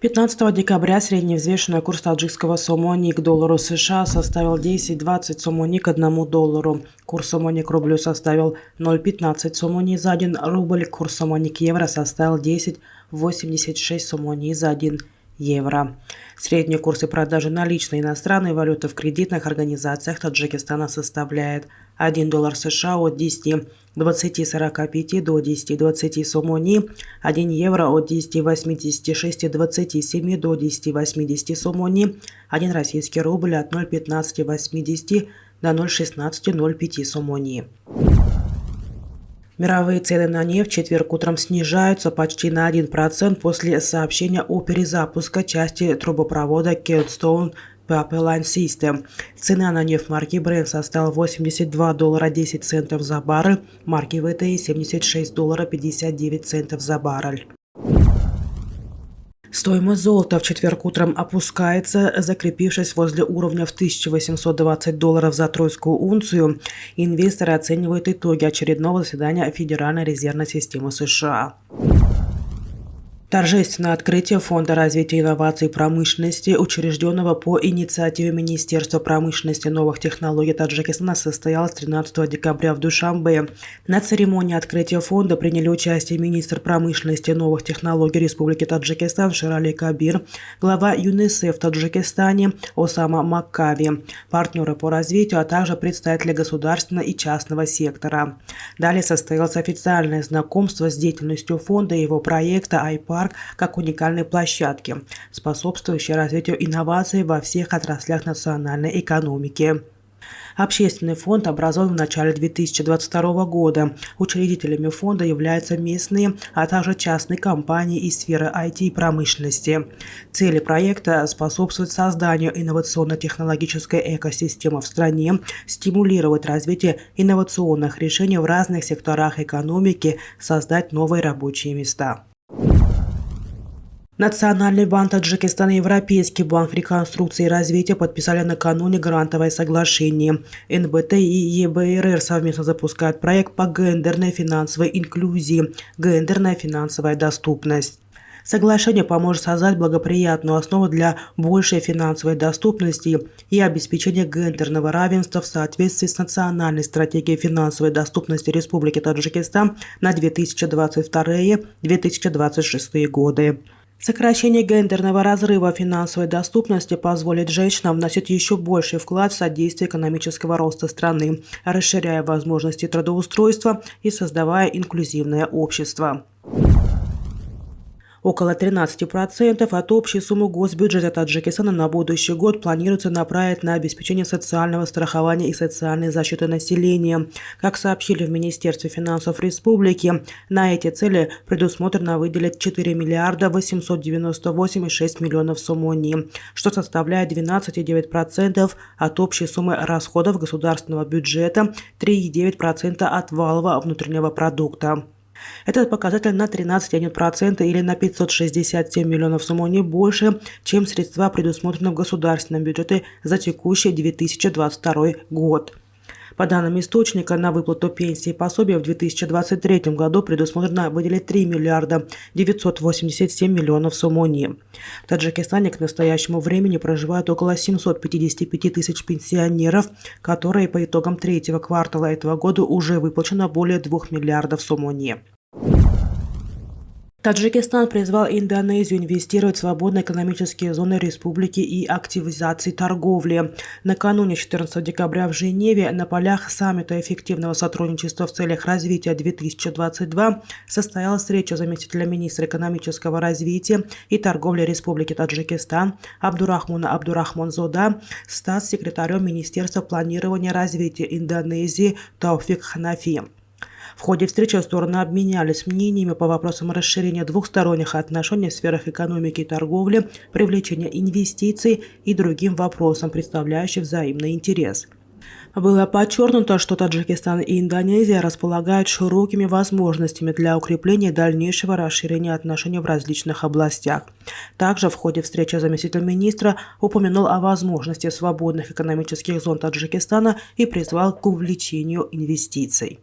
15 декабря средневзвешенный курс таджикского сомони к доллару США составил 10,20 сомони к $1. Курс сомони к рублю составил 0,15 сомони за 1 рубль. Курс сомони к евро составил 10,86 сомони за 1 евро. Средние курсы продажи наличной иностранной валюты в кредитных организациях Таджикистана составляет 1 доллар США от 10,20-45 до 10,20 сомони, 1 евро от 10,86-27 до 10,80 сомони, 1 российский рубль от 0,15-80 до 0,16-05 сомони. Мировые цены на нефть в четверг утром снижаются почти на 1% после сообщения о перезапуске части трубопровода Keystone Pipeline System. Цена на нефть марки Brent составила $82.10 за баррель, марки WTI $76.59 за баррель. Стоимость золота в четверг утром опускается, закрепившись возле уровня в $1820 за тройскую унцию. Инвесторы оценивают итоги очередного заседания Федеральной резервной системы США. Торжественное открытие Фонда развития инноваций и промышленности, учрежденного по инициативе Министерства промышленности и новых технологий Таджикистана, состоялось 13 декабря в Душанбе. На церемонии открытия фонда приняли участие министр промышленности и новых технологий Республики Таджикистан Шерали Кабир, глава ЮНИСЕФ в Таджикистане Осама Маккави, партнеры по развитию, а также представители государственного и частного сектора. Далее состоялось официальное знакомство с деятельностью фонда и его проекта iPark как уникальной площадки, способствующей развитию инноваций во всех отраслях национальной экономики. Общественный фонд образован в начале 2022 года. Учредителями фонда являются местные, а также частные компании из сферы IT и промышленности. Цели проекта – способствовать созданию инновационно-технологической экосистемы в стране, стимулировать развитие инновационных решений в разных секторах экономики, создать новые рабочие места. Национальный банк Таджикистана и Европейский банк реконструкции и развития подписали накануне грантовое соглашение. НБТ и ЕБРР совместно запускают проект по гендерной финансовой инклюзии «Гендерная финансовая доступность». Соглашение поможет создать благоприятную основу для большей финансовой доступности и обеспечения гендерного равенства в соответствии с национальной стратегией финансовой доступности Республики Таджикистан на 2022-2026 годы. Сокращение гендерного разрыва финансовой доступности позволит женщинам вносить еще больший вклад в содействие экономического роста страны, расширяя возможности трудоустройства и создавая инклюзивное общество. Около 13% от общей суммы госбюджета Таджикистана на будущий год планируется направить на обеспечение социального страхования и социальной защиты населения. Как сообщили в Министерстве финансов Республики, на эти цели предусмотрено выделить 4 миллиарда 898,6 миллионов сомони, что составляет 12,9% от общей суммы расходов государственного бюджета, 3,9% от валового внутреннего продукта. Этот показатель на 13,1% или на 567 миллионов сомони больше, чем средства, предусмотренные в государственном бюджете за текущий 2022 год. По данным источника, на выплату пенсии и пособия в 2023 году предусмотрено выделить 3 миллиарда 987 миллионов сомони. В Таджикистане к настоящему времени проживают около 755 тысяч пенсионеров, которые по итогам третьего квартала этого года уже выплачено более 2 миллиардов сомони. Таджикистан призвал Индонезию инвестировать в свободные экономические зоны республики и активизации торговли. Накануне 14 декабря в Женеве на полях саммита эффективного сотрудничества в целях развития 2022 состоялась встреча заместителя министра экономического развития и торговли Республики Таджикистан Абдурахмана Абдурахманзода с статс-секретарем Министерства планирования и развития Индонезии Тауфик Ханафи. В ходе встречи стороны обменялись мнениями по вопросам расширения двухсторонних отношений в сферах экономики и торговли, привлечения инвестиций и другим вопросам, представляющим взаимный интерес. Было подчеркнуто, что Таджикистан и Индонезия располагают широкими возможностями для укрепления и дальнейшего расширения отношений в различных областях. Также в ходе встречи заместитель министра упомянул о возможности свободных экономических зон Таджикистана и призвал к увеличению инвестиций.